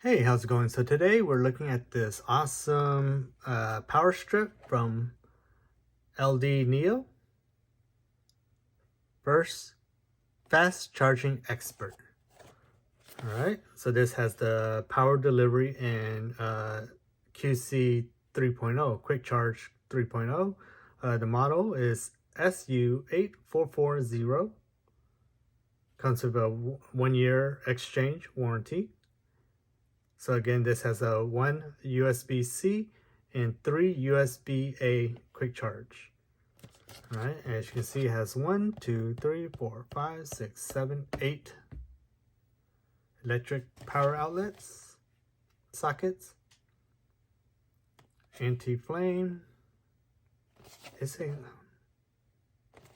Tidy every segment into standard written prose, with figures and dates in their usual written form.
Hey, how's it going? So today we're looking at this awesome power strip from LDNIO. First, fast charging expert. All right, so this has the power delivery and QC 3.0, quick charge 3.0. The model is SU8440. Comes with a 1-year exchange warranty. So again, this has a 1 USB-C and 3 USB-A quick charge. All right, and as you can see, it has 1, 2, 3, 4, 5, 6, 7, 8 electric power outlets, sockets, anti-flame.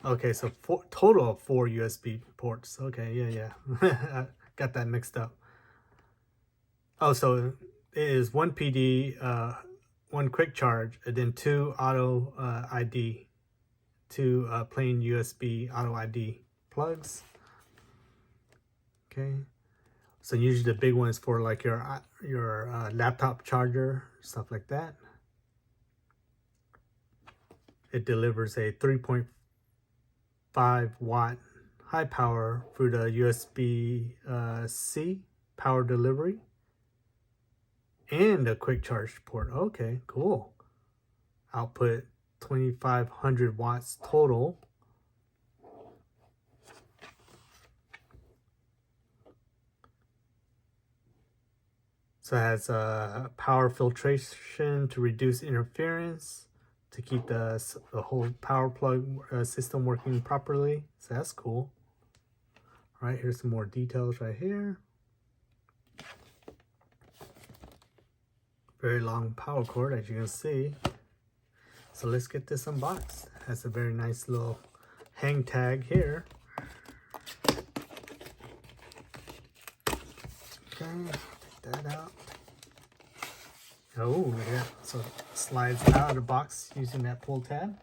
Okay, so total of 4 USB ports. Okay, yeah. I got that mixed up. Oh, so it is 1 PD, 1 quick charge, and then 2 auto ID, 2 plain USB auto ID plugs. Okay, so usually the big ones for like your laptop charger, stuff like that. It delivers a 3.5 watt high power through the USB-C power delivery. And a quick charge port. Okay, cool. Output 2500 watts total. So it has power filtration to reduce interference, to keep the whole power plug system working properly. So that's cool. All right, here's some more details right here. Very long power cord, as you can see. So let's get this unboxed. It has a very nice little hang tag here. Okay, take that out. Oh, look at that. So it slides out of the box using that pull tab.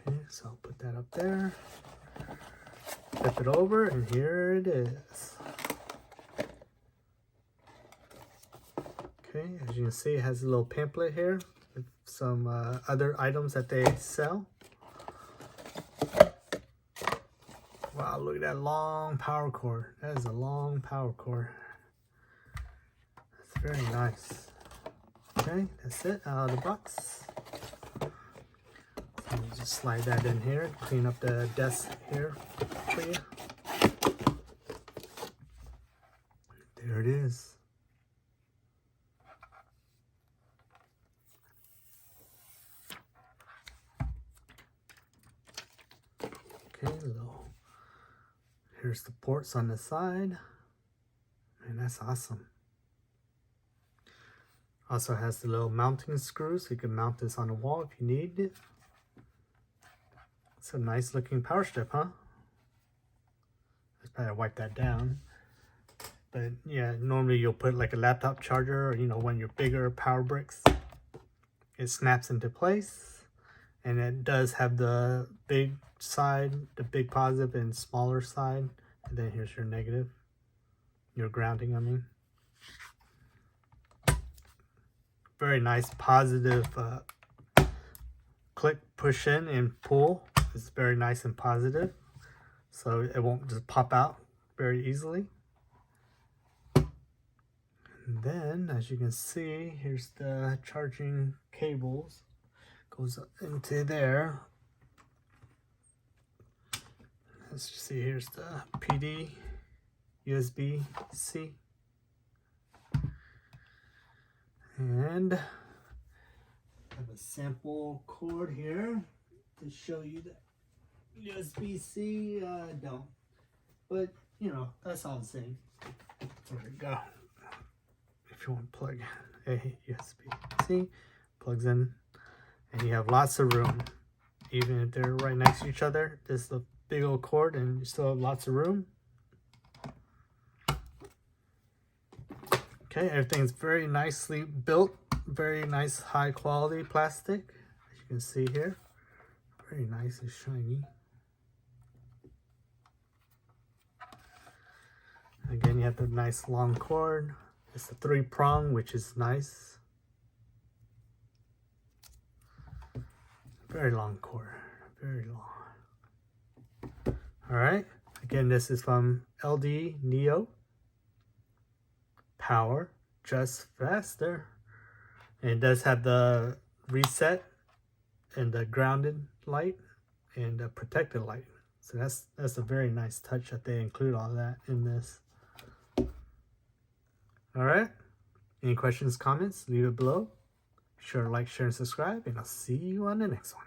Okay, so I'll put that up there. Flip it over, and here it is. Okay, as you can see, it has a little pamphlet here with some other items that they sell. Wow, look at that long power cord. That is a long power cord. That's very nice. Okay, that's it out of the box. So just slide that in here, clean up the desk here for you. There it is. Okay, here's the ports on the side. And that's awesome. Also has the little mounting screw, so you can mount this on the wall if you need it. It's a nice looking power strip, huh? Let's probably wipe that down. But yeah, normally you'll put like a laptop charger or, one of your bigger power bricks. It snaps into place, and it does have the big side, the big positive, and smaller side. And then here's your negative, your grounding, I mean. Very nice positive click, push in, and pull. It's very nice and positive, so it won't just pop out very easily. And then, as you can see, here's the charging cables. Goes into there. As you see, here's the PD, USB-C. And I have a sample cord here to show you the USB-C. I don't, but that's all the same. There we go. If you want to plug a USB-C, plugs in, and you have lots of room. Even if they're right next to each other, this is a big old cord, and you still have lots of room. Okay, everything's very nicely built, very nice high quality plastic, as you can see here. Very nice and shiny. you have the nice long cord. It's a 3-prong, which is nice. Very long cord, very long. All right, again, this is from LDNIO. Power, just faster. And it does have the reset and the grounded light and the protected light. So that's a very nice touch that they include all that in this. All right. Any questions, comments, leave it below. Be sure to like, share, and subscribe, and I'll see you on the next one.